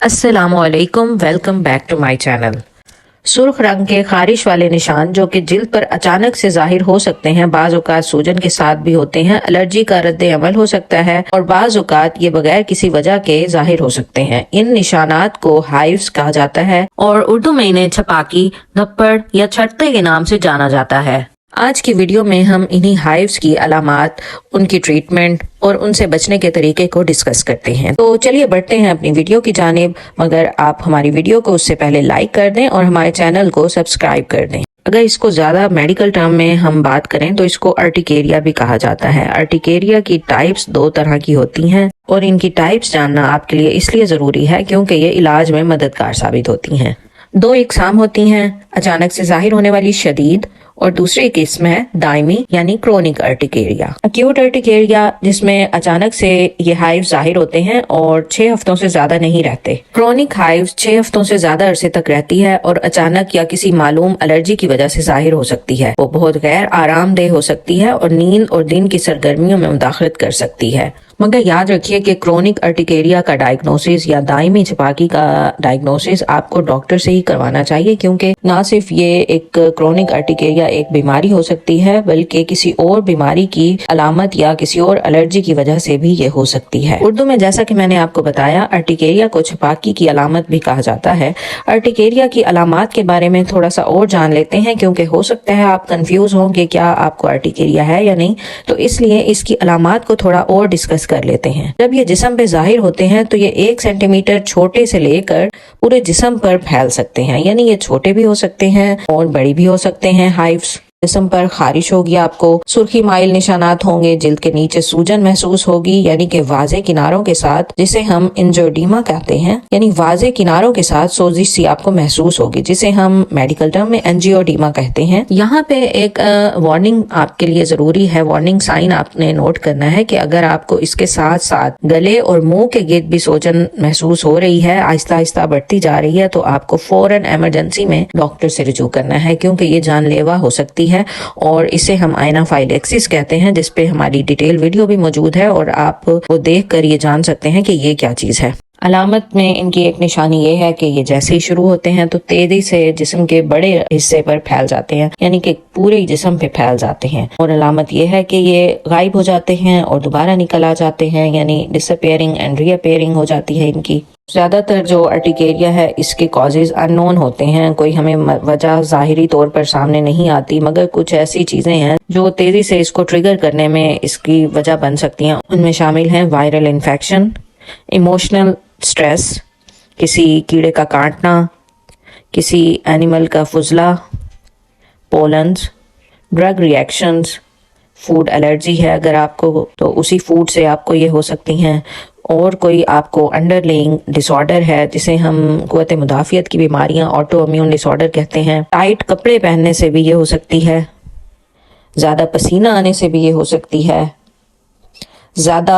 अस्सलाम वालेकुम, welcome back to my channel. सुर्ख रंग के खारिश वाले निशान जो कि जिल्द पर अचानक से जाहिर हो सकते हैं, बाज औकात सूजन के साथ भी होते हैं, एलर्जी का रद्द अमल हो सकता है और बाज औकात ये बगैर किसी वजह के जाहिर हो सकते हैं। इन निशानात को हाइव्स कहा जाता है और उर्दू में इन्हें छपाकी, धप्पड़ या छटते के नाम से जाना जाता है। आज की वीडियो में हम इन्हीं हाइव्स की अलामात, उनकी ट्रीटमेंट और उनसे बचने के तरीके को डिस्कस करते हैं। तो चलिए बढ़ते हैं अपनी वीडियो की जानिब, मगर आप हमारी वीडियो को उससे पहले लाइक कर दें और हमारे चैनल को सब्सक्राइब कर दें। अगर इसको ज्यादा मेडिकल टर्म में हम बात करें तो इसको अर्टिकेरिया भी कहा जाता है। अर्टिकेरिया की टाइप्स दो तरह की होती हैं और इनकी टाइप्स जानना आपके लिए इसलिए जरूरी है क्योंकि ये इलाज में मददगार साबित होती हैं। दो इकसाम होती हैं, अचानक से जाहिर होने वाली शदीद और दूसरी किस्म है दायमी यानी क्रोनिक अर्टिकेरिया। अक्यूट अर्टिकेरिया जिसमें अचानक से ये हाइव जाहिर होते हैं और 6 हफ्तों से ज्यादा नहीं रहते। क्रोनिक हाइव 6 हफ्तों से ज्यादा अरसे तक रहती है और अचानक या किसी मालूम एलर्जी की वजह से जाहिर हो सकती है। वो बहुत गैर आरामदेह हो सकती है और नींद और दिन की सरगर्मियों में मुदाखलत कर सकती है। मगर याद रखिए कि क्रोनिक अर्टिकेरिया का डायग्नोसिस या दायमी छपाकी का डायग्नोसिस आपको डॉक्टर से ही करवाना चाहिए, क्योंकि ना सिर्फ ये एक क्रोनिक अर्टिकेरिया एक बीमारी हो सकती है बल्कि किसी और बीमारी की अलामत या किसी और एलर्जी की वजह से भी ये हो सकती है। उर्दू में जैसा कि मैंने आपको बताया, अर्टिकेरिया को छपाकी की अलामत भी कहा जाता है। अर्टिकेरिया की अलामत के बारे में थोड़ा सा और जान लेते हैं, क्योंकि हो सकता है आप कंफ्यूज हों कि क्या आपको अर्टिकेरिया है या नहीं, तो इसलिए इसकी अलामत को थोड़ा और डिस्कस कर लेते हैं। जब ये जिस्म पे जाहिर होते हैं तो ये 1 सेंटीमीटर छोटे से लेकर पूरे जिस्म पर फैल सकते हैं, यानी ये छोटे भी हो सकते हैं और बड़ी भी हो सकते हैं। हाइव्स जिस्म पर खारिश होगी, आपको सुर्खी माइल निशानात होंगे, जिल्द के नीचे सूजन महसूस होगी यानी कि वाजे किनारों के साथ, जिसे हम एंजियोडीमा कहते हैं, यानी वाजे किनारों के साथ सोजिश सी आपको महसूस होगी, जिसे हम मेडिकल टर्म में एंजियोडीमा कहते हैं। यहाँ पे एक वार्निंग आपके लिए जरूरी है, वार्निंग साइन आपने नोट करना है कि अगर आपको इसके साथ साथ गले और मुंह के गिर्द भी सोजन महसूस हो रही है, आहिस्ता आहिस्ता बढ़ती जा रही है, तो आपको फौरन इमरजेंसी में डॉक्टर से रुजू करना है, क्योंकि ये जानलेवा हो सकती है और इसे हम एनाफाइलेक्सिस कहते हैं, जिसपे हमारी डिटेल वीडियो भी मौजूद है और आप वो देख कर ये जान सकते हैं कि ये क्या चीज है। अलामत में इनकी एक निशानी ये है कि ये जैसे ही शुरू होते हैं तो तेजी से जिस्म के बड़े हिस्से पर फैल जाते हैं, यानी कि पूरे जिस्म पे फैल जाते हैं। और अलामत ये है कि ये गायब हो जाते हैं और दोबारा निकल आ जाते हैं, यानी डिसअपियरिंग एंड रीअपियरिंग हो जाती है इनकी। ज्यादातर जो अर्टिकेरिया है इसके कॉजेज अननोन होते हैं, कोई हमें वजह जाहिरी तौर पर सामने नहीं आती, मगर कुछ ऐसी चीजें हैं जो तेजी से इसको ट्रिगर करने में इसकी वजह बन सकती हैं। उनमें शामिल हैं वायरल इन्फेक्शन, इमोशनल स्ट्रेस, किसी कीड़े का काटना, किसी एनिमल का फुजला, pollens, drug reactions, food allergy है अगर आपको तो उसी फूड से आपको ये हो सकती हैं, और कोई आपको अंडरलेइंग डिसऑर्डर है जिसे हम कुव्वत मुदाफियत की बीमारियां, ऑटो इम्यून डिसऑर्डर कहते हैं। टाइट कपड़े पहनने से भी ये हो सकती है, ज्यादा पसीना आने से भी ये हो सकती है, ज्यादा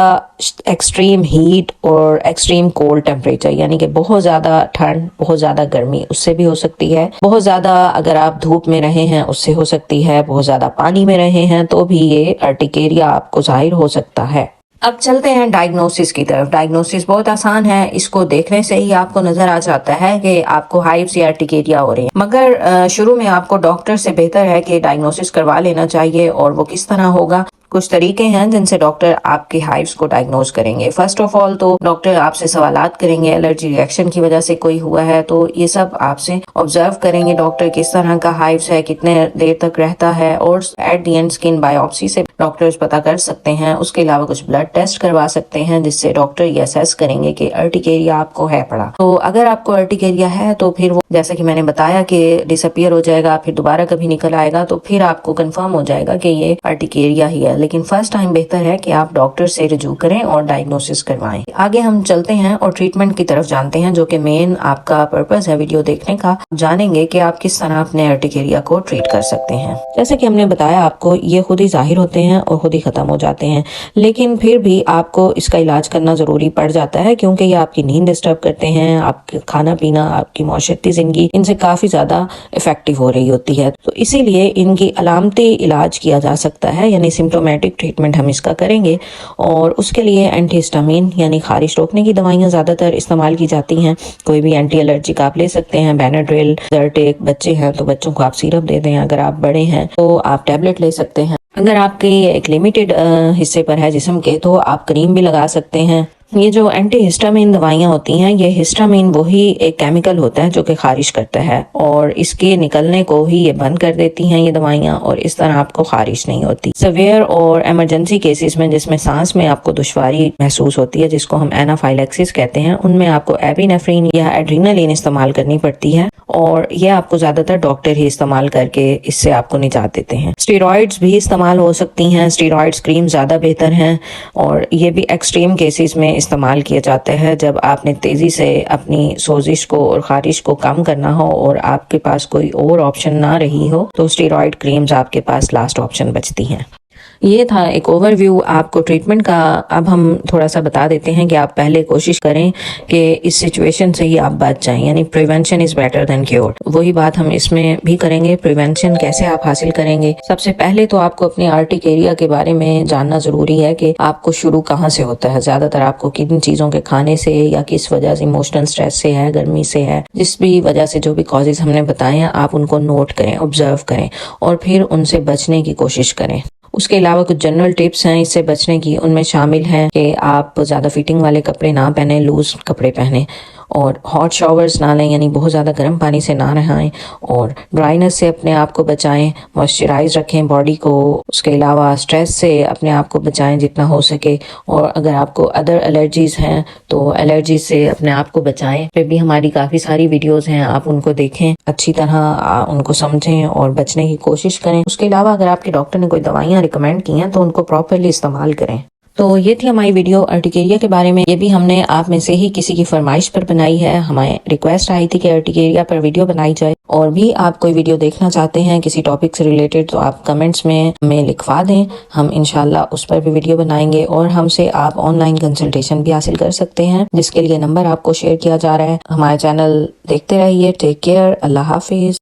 एक्सट्रीम हीट और एक्सट्रीम कोल्ड टेम्परेचर यानी कि बहुत ज्यादा ठंड, बहुत ज्यादा गर्मी, उससे भी हो सकती है। बहुत ज्यादा अगर आप धूप में रहे हैं उससे हो सकती है, बहुत ज्यादा पानी में रहे हैं तो भी ये अर्टिकेरिया आपको जाहिर हो सकता है। अब चलते हैं डायग्नोसिस की तरफ। डायग्नोसिस बहुत आसान है, इसको देखने से ही आपको नजर आ जाता है कि आपको हाइव्स या अर्टिकेरिया हो रही है, मगर शुरू में आपको डॉक्टर से बेहतर है कि डायग्नोसिस करवा लेना चाहिए। और वो किस तरह होगा, कुछ तरीके हैं जिनसे डॉक्टर आपके हाइव्स को डायग्नोज करेंगे। फर्स्ट ऑफ ऑल तो डॉक्टर आपसे सवालात करेंगे, एलर्जी रिएक्शन की वजह से कोई हुआ है तो ये सब आपसे ऑब्जर्व करेंगे डॉक्टर, किस तरह का हाइव्स है, कितने देर तक रहता है, और at the end skin biopsy से डॉक्टर्स पता कर सकते हैं। उसके अलावा कुछ ब्लड टेस्ट करवा सकते हैं जिससे डॉक्टर ये असेस करेंगे कि अर्टिकेरिया आपको है पड़ा। तो अगर आपको अर्टिकेरिया है तो फिर वो जैसा कि मैंने बताया कि डिसअपियर हो जाएगा, फिर दोबारा कभी निकल आएगा, तो फिर आपको कंफर्म हो जाएगा कि ये अर्टिकेरिया ही है। लेकिन फर्स्ट टाइम बेहतर है कि आप डॉक्टर से रुजू करें और डायग्नोसिस करवाएं। आगे हम चलते हैं और ट्रीटमेंट की तरफ जानते हैं, जो कि मेन आपका पर्पस है वीडियो देखने का। जानेंगे कि आप किस तरह अपने अर्टिकेरिया को ट्रीट कर सकते हैं। जैसे कि हमने बताया आपको, ये खुद ही जाहिर होते हैं और खुद ही खत्म हो जाते हैं, लेकिन फिर भी आपको इसका इलाज करना जरूरी पड़ जाता है, क्योंकि ये आपकी नींद डिस्टर्ब करते हैं, आपके खाना पीना, आपकी मौशती जिंदगी इनसे काफी ज्यादा इफेक्टिव हो रही होती है। तो इसीलिए इनकी अलामती इलाज किया जा सकता है, यानी सिम्टोमेटिक سسٹمیٹک ٹریٹمنٹ ہم اس کا کریں گے، اور اس کے لیے اینٹی ہسٹامین یعنی خارش روکنے کی دوائیاں زیادہ تر استعمال کی جاتی ہیں۔ کوئی بھی اینٹی الرجک آپ لے سکتے ہیں، بیناڈرل، زرٹیک، بچے ہیں تو بچوں کو آپ سیرپ دے دیں، اگر آپ بڑے ہیں تو آپ ٹیبلٹ لے سکتے ہیں، اگر آپ کے ایک لمیٹڈ حصے پر ہے جسم کے تو آپ کریم بھی لگا سکتے ہیں۔ یہ جو اینٹی ہسٹامین دوائیاں ہوتی ہیں، یہ ہسٹامین وہی ایک کیمیکل ہوتا ہے جو کہ خارش کرتا ہے، اور اس کے نکلنے کو ہی یہ بند کر دیتی ہیں یہ دوائیاں، اور اس طرح آپ کو خارش نہیں ہوتی۔ سیویئر اور ایمرجنسی کیسز میں جس میں سانس میں آپ کو دشواری محسوس ہوتی ہے، جس کو ہم اینافائلیکسس کہتے ہیں، ان میں آپ کو ایپینیفرین یا ایڈرینالین استعمال کرنی پڑتی ہے، اور یہ آپ کو زیادہ تر ڈاکٹر ہی استعمال کر کے اس سے آپ کو نجات دیتے ہیں۔ اسٹیرائڈز بھی استعمال ہو سکتی ہیں، اسٹیرائڈز کریم زیادہ بہتر ہیں، اور یہ بھی ایکسٹریم کیسز میں استعمال کیا جاتا ہے جب آپ نے تیزی سے اپنی سوزش کو اور خارش کو کم کرنا ہو اور آپ کے پاس کوئی اور آپشن نہ رہی ہو، تو اسٹیرائڈ کریمز آپ کے پاس لاسٹ آپشن بچتی ہیں۔ یہ تھا ایک اوور ویو آپ کو ٹریٹمنٹ کا۔ اب ہم تھوڑا سا بتا دیتے ہیں کہ آپ پہلے کوشش کریں کہ اس سچویشن سے ہی آپ بچ جائیں، یعنی prevention is better than cure. وہی بات ہم اس میں بھی کریں گے، پریونشن کیسے آپ حاصل کریں گے۔ سب سے پہلے تو آپ کو اپنی آرٹیکیریا کے بارے میں جاننا ضروری ہے کہ آپ کو شروع کہاں سے ہوتا ہے، زیادہ تر آپ کو کن چیزوں کے کھانے سے یا کس وجہ سے، ایموشنل سٹریس سے ہے، گرمی سے ہے، جس بھی وجہ سے جو بھی کازز ہم نے بتائے ہیں آپ ان کو نوٹ کریں، آبزرو کریں، اور پھر ان سے بچنے کی کوشش کریں۔ اس کے علاوہ کچھ جنرل ٹپس ہیں اس سے بچنے کی، ان میں شامل ہیں کہ آپ زیادہ فٹنگ والے کپڑے نہ پہنیں، لوز کپڑے پہنیں، اور ہاٹ شاورز نہ لیں، یعنی بہت زیادہ گرم پانی سے نہ نہائیں، اور ڈرائنس سے اپنے آپ کو بچائیں، موئسچرائز رکھیں باڈی کو۔ اس کے علاوہ سٹریس سے اپنے آپ کو بچائیں جتنا ہو سکے، اور اگر آپ کو ادر الرجیز ہیں تو الرجیز سے اپنے آپ کو بچائیں۔ پھر بھی ہماری کافی ساری ویڈیوز ہیں، آپ ان کو دیکھیں، اچھی طرح ان کو سمجھیں اور بچنے کی کوشش کریں۔ اس کے علاوہ اگر آپ کے ڈاکٹر نے کوئی دوائیاں ریکمینڈ کی ہیں تو ان کو پراپرلی استعمال کریں۔ تو یہ تھی ہماری ویڈیو ارٹیکیریا کے بارے میں۔ یہ بھی ہم نے آپ میں سے ہی کسی کی فرمائش پر بنائی ہے، ہمیں ریکویسٹ آئی تھی کہ ارٹیکیریا پر ویڈیو بنائی جائے، اور بھی آپ کوئی ویڈیو دیکھنا چاہتے ہیں کسی ٹاپک سے ریلیٹڈ تو آپ کمنٹس میں ہمیں لکھوا دیں، ہم انشاءاللہ اس پر بھی ویڈیو بنائیں گے، اور ہم سے آپ آن لائن کنسلٹیشن بھی حاصل کر سکتے ہیں، جس کے لیے نمبر آپ کو شیئر کیا جا رہا ہے۔ ہمارے چینل دیکھتے رہیے، ٹیک کیئر، اللہ حافظ۔